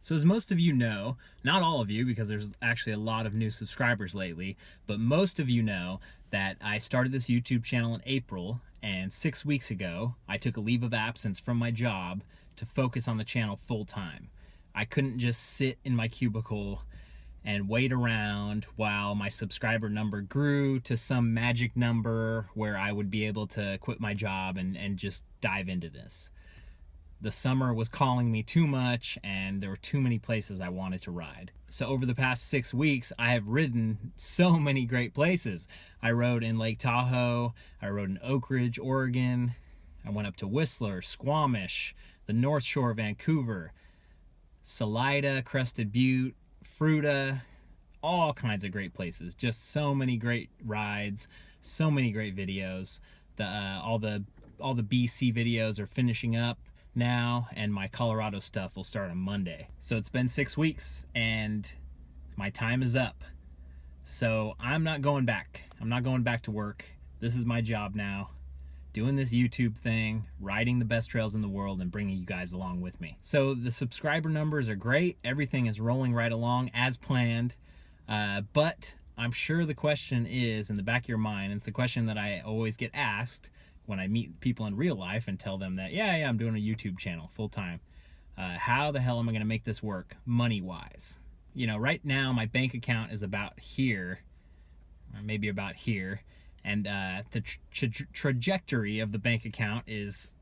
So as most of you know, not all of you because there's actually a lot of new subscribers lately, but most of you know that I started this YouTube channel in April, and 6 weeks ago I took a leave of absence from my job to focus on the channel full time. I couldn't just sit in my cubicle and wait around while my subscriber number grew to some magic number where I would be able to quit my job and just dive into this. The summer was calling me too much, and there were too many places I wanted to ride. So over the past 6 weeks, I have ridden so many great places. I rode in Lake Tahoe, I rode in Oak Ridge, Oregon, I went up to Whistler, Squamish, the North Shore of Vancouver, Salida, Crested Butte, Fruita, all kinds of great places. Just so many great rides, so many great videos. All the BC videos are finishing up now, and my Colorado stuff will start on Monday. So it's been 6 weeks and my time is up. So I'm not going back. I'm not going back to work. This is my job now, doing this YouTube thing, riding the best trails in the world and bringing you guys along with me. So the subscriber numbers are great. Everything is rolling right along as planned. But I'm sure the question is in the back of your mind, and it's the question that I always get asked when I meet people in real life and tell them that, yeah, I'm doing a YouTube channel full time. How the hell am I gonna make this work money-wise? You know, right now my bank account is about here, or maybe about here, and the trajectory of the bank account is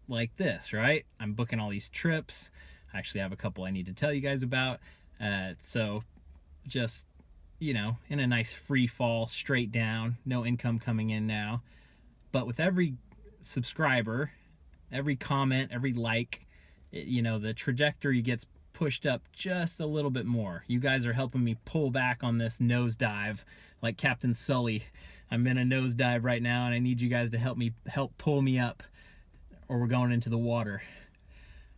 like this, right? I'm booking all these trips. I actually have a couple I need to tell you guys about. So just, you know, in a nice free fall, straight down, no income coming in now. But with every subscriber, every comment, every like, you know, the trajectory gets pushed up just a little bit more. You guys are helping me pull back on this nosedive like Captain Sully. I'm in a nosedive right now, and I need you guys to help pull me up, or we're going into the water.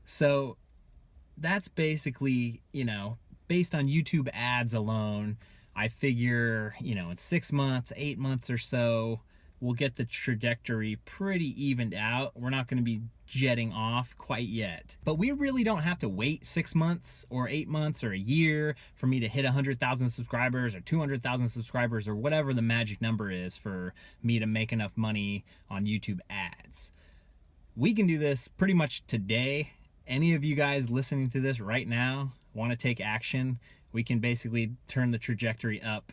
So that's basically, you know, based on YouTube ads alone, I figure, you know, in 6 months, 8 months or so, we'll get the trajectory pretty evened out. We're not going to be jetting off quite yet. But we really don't have to wait 6 months or 8 months or a year for me to hit 100,000 subscribers or 200,000 subscribers or whatever the magic number is for me to make enough money on YouTube ads. We can do this pretty much today. Any of you guys listening to this right now want to take action, we can basically turn the trajectory up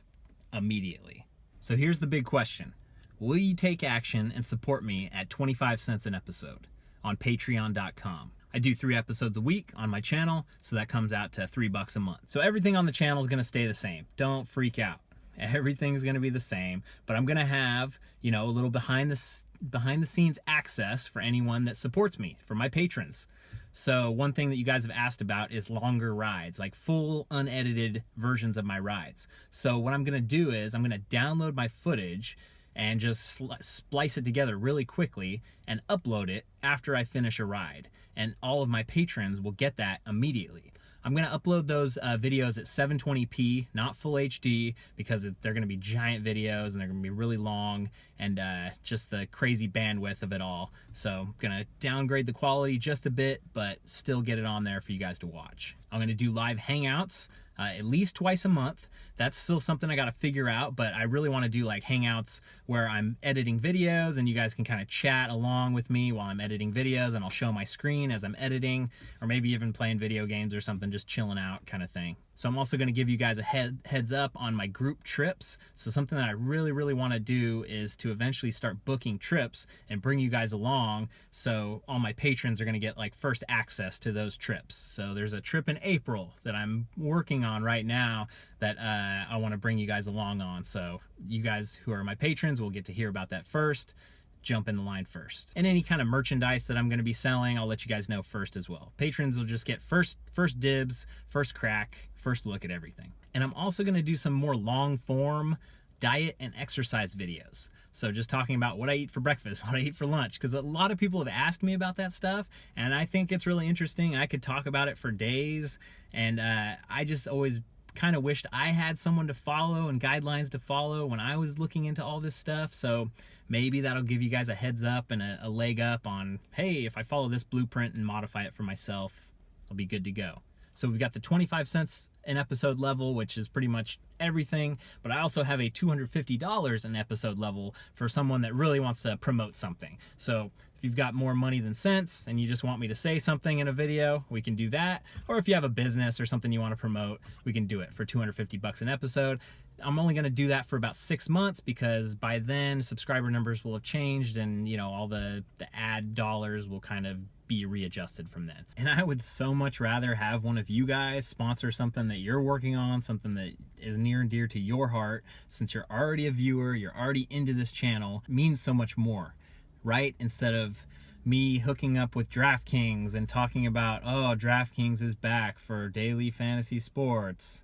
immediately. So here's the big question. Will you take action and support me at 25 cents an episode on patreon.com? I do 3 episodes a week on my channel, so that comes out to $3 a month. So everything on the channel is gonna stay the same. Don't freak out. Everything's gonna be the same, but I'm gonna have, you know, a little behind the scenes access for anyone that supports me, for my patrons. So one thing that you guys have asked about is longer rides, like full unedited versions of my rides. So what I'm gonna do is I'm gonna download my footage and just splice it together really quickly and upload it after I finish a ride. And all of my patrons will get that immediately. I'm gonna upload those videos at 720p, not full HD, because they're gonna be giant videos and they're gonna be really long, and just the crazy bandwidth of it all. So I'm gonna downgrade the quality just a bit, but still get it on there for you guys to watch. I'm gonna do live hangouts at least twice a month. That's still something I gotta figure out, but I really wanna do like hangouts where I'm editing videos and you guys can kind of chat along with me while I'm editing videos, and I'll show my screen as I'm editing, or maybe even playing video games or something, just chilling out kind of thing. So I'm also gonna give you guys a heads up on my group trips. So something that I really wanna do is to eventually start booking trips and bring you guys along, so all my patrons are gonna get like first access to those trips. So there's a trip in April that I'm working on right now that I wanna bring you guys along on. So you guys who are my patrons will get to hear about that first. Jump in the line first. And any kind of merchandise that I'm gonna be selling, I'll let you guys know first as well. Patrons will just get first dibs, first crack, first look at everything. And I'm also gonna do some more long form diet and exercise videos. So just talking about what I eat for breakfast, what I eat for lunch, because a lot of people have asked me about that stuff, and I think it's really interesting. I could talk about it for days, and I just always kind of wished I had someone to follow and guidelines to follow when I was looking into all this stuff. So maybe that'll give you guys a heads up and a leg up on, hey, if I follow this blueprint and modify it for myself, I'll be good to go. So we've got the 25 cents an episode level, which is pretty much everything, but I also have a $250 an episode level for someone that really wants to promote something. So if you've got more money than sense and you just want me to say something in a video, we can do that. Or if you have a business or something you want to promote, we can do it for $250 an episode. I'm only going to do that for about 6 months because by then subscriber numbers will have changed and, you know, all the ad dollars will kind of be readjusted from then. And I would so much rather have one of you guys sponsor something that you're working on, something that is near and dear to your heart. Since you're already a viewer, you're already into this channel, it means so much more, right? Instead of me hooking up with DraftKings and talking about, oh, DraftKings is back for daily fantasy sports.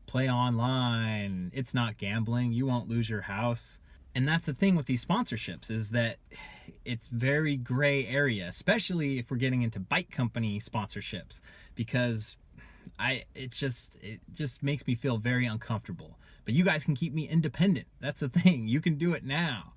Play online. It's not gambling. You won't lose your house. And that's the thing with these sponsorships is that it's very gray area, especially if we're getting into bike company sponsorships, because it just makes me feel very uncomfortable. But you guys can keep me independent. That's the thing. You can do it now.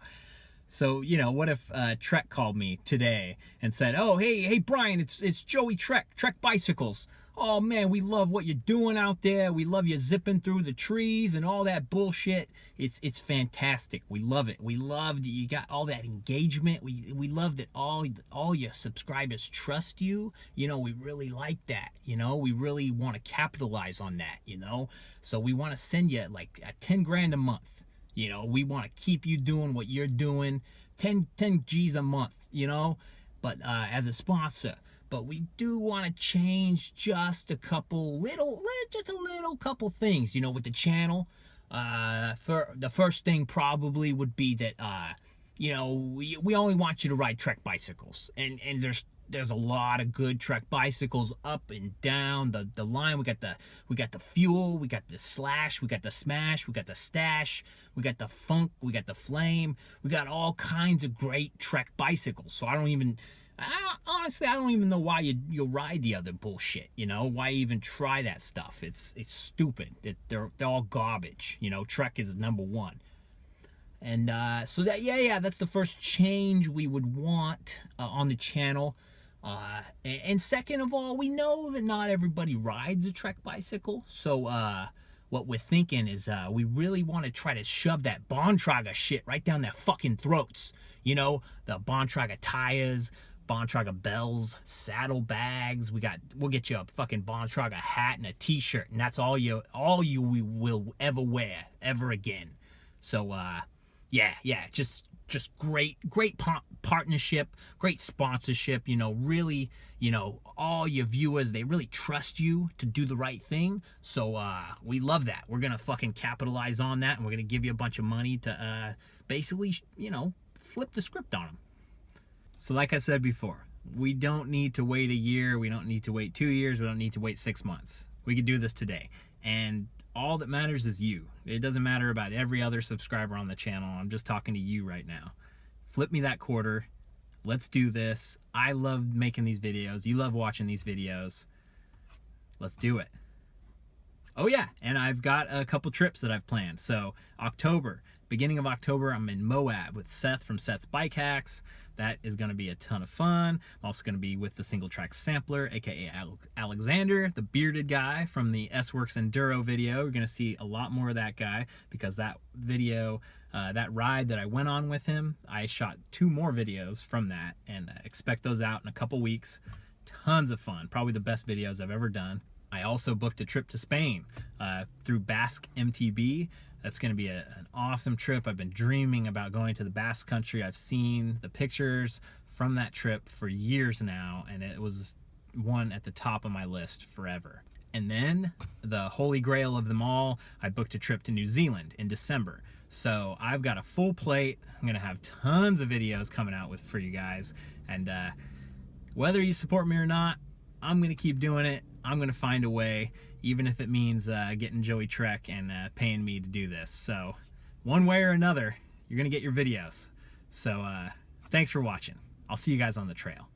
So, you know, what if Trek called me today and said, oh, hey, Brian, it's Joey Trek Bicycles. Oh, man, we love what you're doing out there. We love you zipping through the trees and all that bullshit. It's fantastic. We love it. We love that you got all that engagement. We love that all your subscribers trust you. You know, we really like that. You know, we really want to capitalize on that, you know. So we want to send you like 10 grand a month. You know, we want to keep you doing what you're doing, 10 G's a month, you know, but as a sponsor. But we do want to change just a couple couple things, you know, with the channel. For the first thing probably would be that, you know, we only want you to ride Trek bicycles. And there's a lot of good Trek bicycles up and down the line. We got the Fuel, we got the Slash, we got the Smash, we got the Stash, we got the Funk, we got the Flame. We got all kinds of great Trek bicycles. So honestly, I don't even know why you'll ride the other bullshit, you know? Why even try that stuff? It's stupid. They're all garbage, you know? Trek is number one. And so that's the first change we would want on the channel. And second of all, we know that not everybody rides a Trek bicycle. So what we're thinking is we really want to try to shove that Bontrager shit right down their fucking throats. You know, the Bontrager tires, Bontrager bells, saddle bags. We'll get you a fucking Bontrager hat and a t-shirt, and that's all you will ever wear ever again. So just great partnership, great sponsorship, you know, really, you know, all your viewers, they really trust you to do the right thing. So we love that. We're gonna fucking capitalize on that, and we're gonna give you a bunch of money to basically, you know, flip the script on them. So like I said before, we don't need to wait a year, we don't need to wait 2 years, we don't need to wait 6 months. We can do this today. And all that matters is you. It doesn't matter about every other subscriber on the channel. I'm just talking to you right now. Flip me that quarter. Let's do this. I love making these videos. You love watching these videos. Let's do it. Oh yeah, and I've got a couple trips that I've planned. So beginning of October, I'm in Moab with Seth from Seth's Bike Hacks. That is going to be a ton of fun. I'm also going to be with the Single Track Sampler, aka Alexander, the bearded guy from the S-Works Enduro video. You're going to see a lot more of that guy because that video, that ride that I went on with him, I shot 2 more videos from that and expect those out in a couple weeks. Tons of fun. Probably the best videos I've ever done. I also booked a trip to Spain through Basque MTB. That's going to be an awesome trip. I've been dreaming about going to the Basque country. I've seen the pictures from that trip for years now, and it was one at the top of my list forever. And then, the holy grail of them all, I booked a trip to New Zealand in December. So I've got a full plate. I'm going to have tons of videos coming out for you guys. And whether you support me or not, I'm going to keep doing it. I'm going to find a way, even if it means getting Joey Trek and paying me to do this. So one way or another, you're going to get your videos. So thanks for watching. I'll see you guys on the trail.